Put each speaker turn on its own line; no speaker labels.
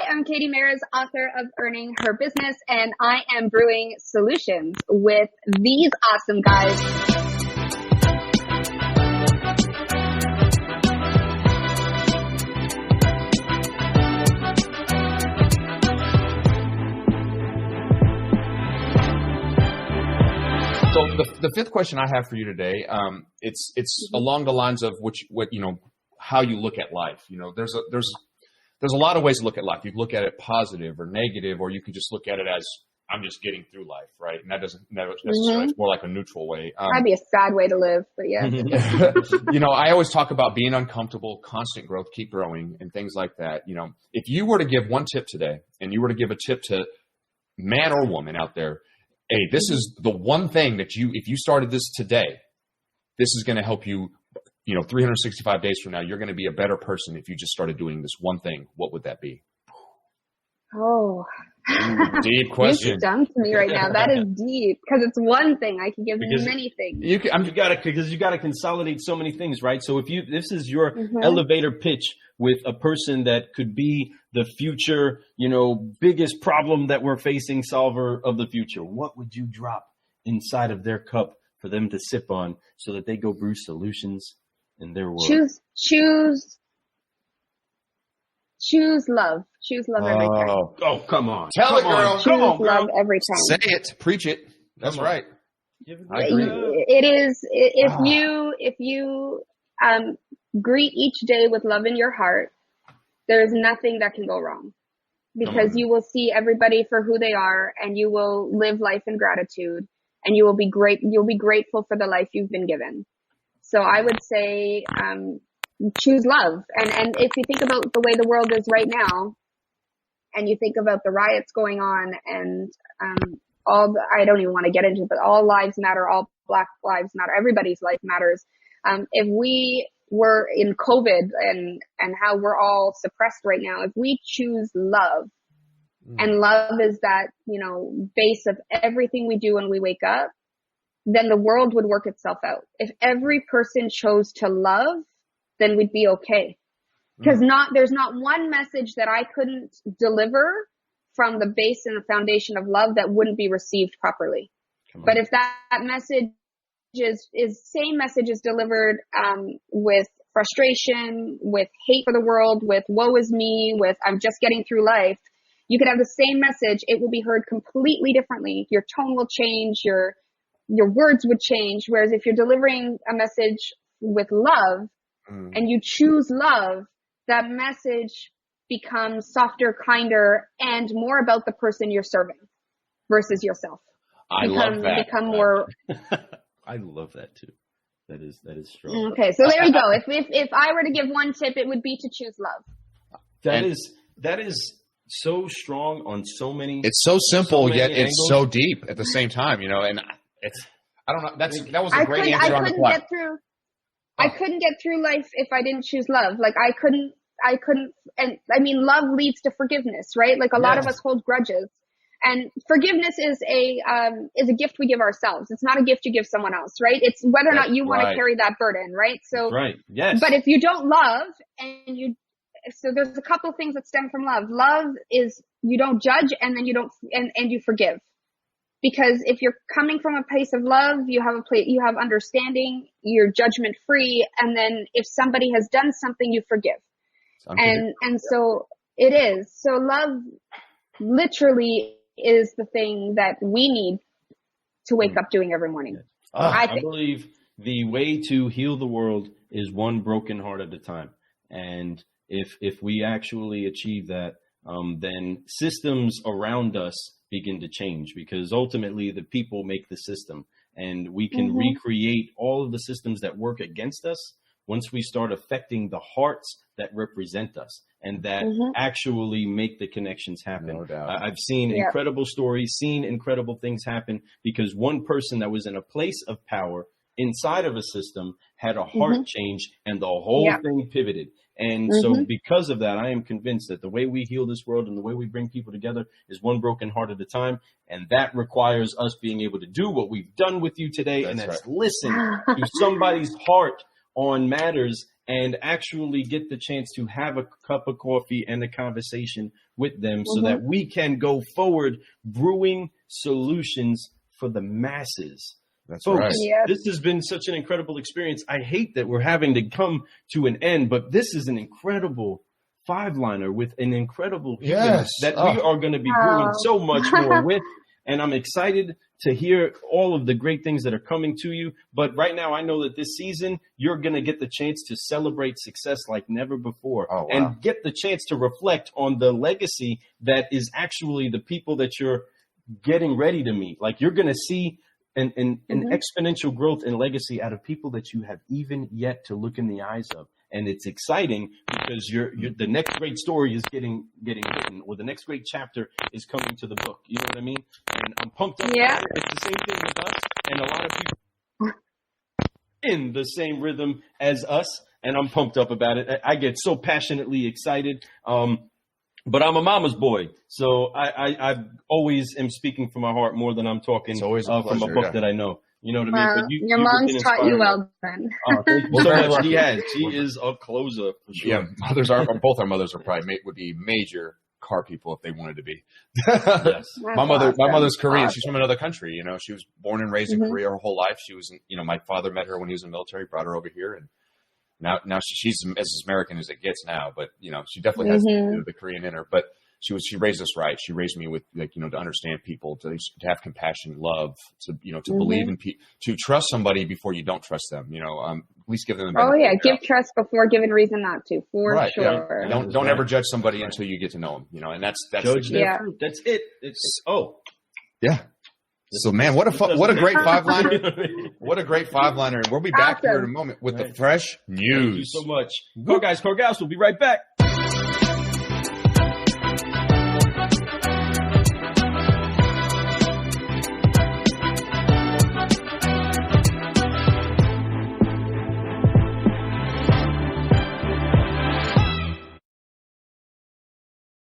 am Katie Maris, author of Earning Her Business, and I am brewing solutions with these awesome guys.
So the fifth question I have for you today, it's along the lines of how you look at life. You know, there's a lot of ways to look at life. You can look at it positive or negative, or you can just look at it as I'm just getting through life, right? And that doesn't necessarily. It's more like a neutral way.
That'd be a sad way to live, but yeah.
You know, I always talk about being uncomfortable, constant growth, keep growing, and things like that. You know, if you were to give one tip today, and you were to give a tip to man or woman out there, hey, this is the one thing that if you started this today, this is going to help you, 365 days from now, you're going to be a better person if you just started doing this one thing. What would that be?
Oh.
Deep question.
You're stumped me right now. That is deep because it's one thing. I can give many things.
You got to consolidate so many things, right? So this is your elevator pitch with a person that could be the future, biggest problem that we're facing, solver of the future. What would you drop inside of their cup for them to sip on so that they go brew solutions in their world?
Choose love. Choose love every time.
Oh, come on.
Tell it, girl.
Choose love every time.
Say it. Preach it. That's right.
I agree.
It is. If you greet each day with love in your heart, there is nothing that can go wrong, because you will see everybody for who they are, and you will live life in gratitude, and you will be great. You'll be grateful for the life you've been given. So I would say, choose love. And if you think about the way the world is right now, and you think about the riots going on, and I don't even want to get into it, but all lives matter, all Black lives matter, everybody's life matters. If we were in COVID and how we're all suppressed right now, if we choose love, and love is that, base of everything we do when we wake up, then the world would work itself out. If every person chose to love, then we'd be okay. Because there's not one message that I couldn't deliver from the base and the foundation of love that wouldn't be received properly. But if that message same message is delivered with frustration, with hate for the world, with woe is me, with I'm just getting through life, you could have the same message. It will be heard completely differently. Your tone will change. Your words would change. Whereas if you're delivering a message with love, and you choose love, that message becomes softer, kinder, and more about the person you're serving versus yourself.
I love that.
Become more.
I love that too. That is strong.
Okay, so there you go. If I were to give one tip, it would be to choose love.
That is so strong on so many.
It's so simple, yet
angles.
it's so deep at the same time. And I don't know. That was a great answer on the fly.
I couldn't get through life if I didn't choose love. Like I couldn't, and I mean, love leads to forgiveness, right? Like a lot of us hold grudges, and forgiveness is a gift we give ourselves. It's not a gift you give someone else, right? It's whether or not you want to carry that burden, right? So,
right. Yes.
But if you don't love so there's a couple things that stem from love. Love is you don't judge, and then you don't, and you forgive. Because if you're coming from a place of love, you have understanding, you're judgment free, and then if somebody has done something, you forgive. And so it is. So love literally is the thing that we need to wake up doing every morning.
I believe the way to heal the world is one broken heart at a time. And if we actually achieve that, then systems around us begin to change, because ultimately the people make the system, and we can recreate all of the systems that work against us once we start affecting the hearts that represent us and that actually make the connections happen.
No doubt.
I've seen incredible stories, seen incredible things happen because one person that was in a place of power inside of a system had a heart change, and the whole thing pivoted. And so because of that, I am convinced that the way we heal this world and the way we bring people together is one broken heart at a time. And that requires us being able to do what we've done with you today. That's listen to somebody's heart on matters and actually get the chance to have a cup of coffee and a conversation with them so that we can go forward brewing solutions for the masses.
That's
Folks,
right.
Yes.
this has been such an incredible experience. I hate that we're having to come to an end, but this is an incredible 5-liner with an incredible human
Yes.
that we are going to be brewing so much more with. And I'm excited to hear all of the great things that are coming to you. But right now, I know that this season, you're going to get the chance to celebrate success like never before.
Oh, wow.
And get the chance to reflect on the legacy that is actually the people that you're getting ready to meet. Like, you're going to see an exponential growth and legacy out of people that you have even yet to look in the eyes of. And it's exciting because you're the next great story is getting written, or the next great chapter is coming to the book. You know what I mean? And I'm pumped up.
Yeah.
It's the same thing with us, and a lot of people in the same rhythm as us, and I'm pumped up about it. I get so passionately excited. But I'm a mama's boy, so I always am speaking from my heart more than I'm talking
It's always a
from a
pleasure,
book
yeah.
that I know. You know what I mean? But
Your mom's taught you well, then.
Thank you
We're
so
very
much.
lucky.
She has. She is a closer for sure.
Yeah, both our mothers are probably would be major car people if they wanted to be.
Yes.
My mother's Korean.
Awesome.
She's from another country. You know, she was born and raised in Korea her whole life. She was, my father met her when he was in the military, brought her over here, and now she's as American as it gets now. But she definitely has the Korean in her. But she raised us right. She raised me with to understand people, to have compassion, love, to believe in people, to trust somebody before you don't trust them. At least give them the benefit.
Oh yeah,
of the doubt.
give trust before giving reason not to, for
Right,
sure.
yeah. Don't ever judge somebody until you get to know them. And that's
Judge their
Yeah.
fruit. That's it.
yeah. So man, what a great 5-liner! What a great 5-liner! And we'll be back here in a moment with the fresh news.
Thank you so much. Car guys, car gals, we'll be right back.